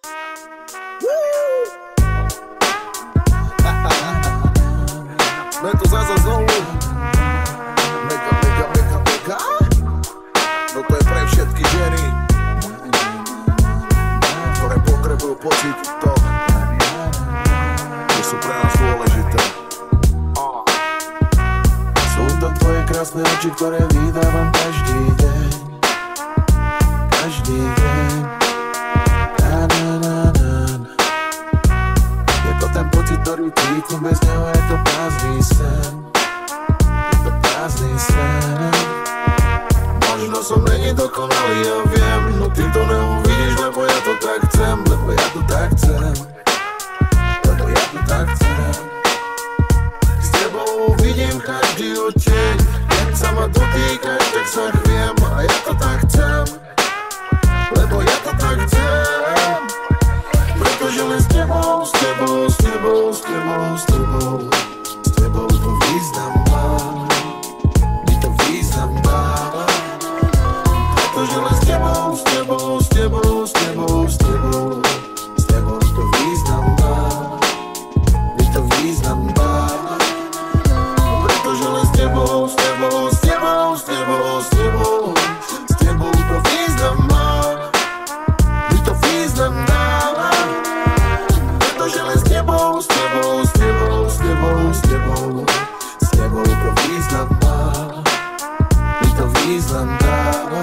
Sme tu zasa znovu. Mega. No to je pre všetky ženy, ktoré potrebujú pocit to, že sú pre nás dôležité. Sú to tvoje krásne oči, ktoré vydávam každý deň. Každý deň. Je to ten pocit, ktorý cítim, bez neho je to prázdny sen. Je to prázdny sen. Možno som není dokonalý, ja viem, no ty to neuvidíš, lebo ja to tak chcem. Lebo ja to tak chcem. Lebo ja to tak chcem. S tebou vidím každý oteň, keď sa ma dotýkaš, tak sa chviem. A ja to tak chcem, lebo ja to tak chcem. Pretože len s tebou to význam má. Mi to význam má. Pretože len s tebou to význam má. Mi to význam má. Pretože len s tebou to význam má. Mi to význam dáva. Pretože len s tebou to význam má. Mi to význam dáva.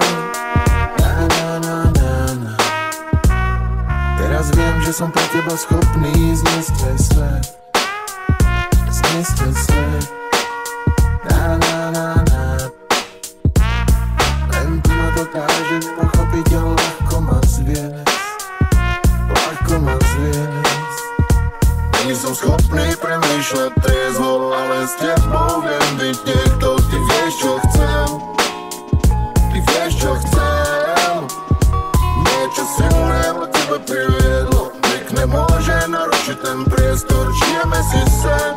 Teraz viem, že som pre teba schopný zniesť tvoj svet. Len ty ma dokážeš pochopiť a ľahko ma zviesť. Nie som schopný premýšľať triezvo, ale s tebou viem byť niekto. Ty vieš, čo chcem. Niečo silné ma tebe priviedlo. Nik nemôže narušiť ten priestor. Žijeme si sen.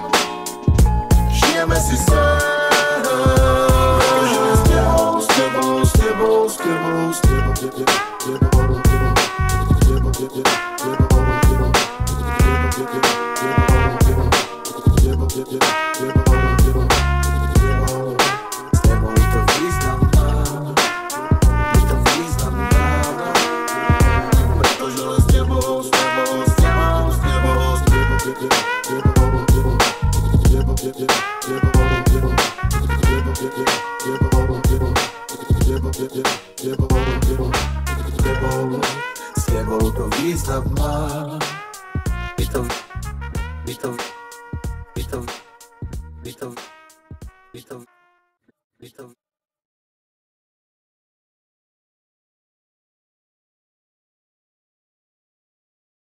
Pretože len s tebou to význam má. Mi to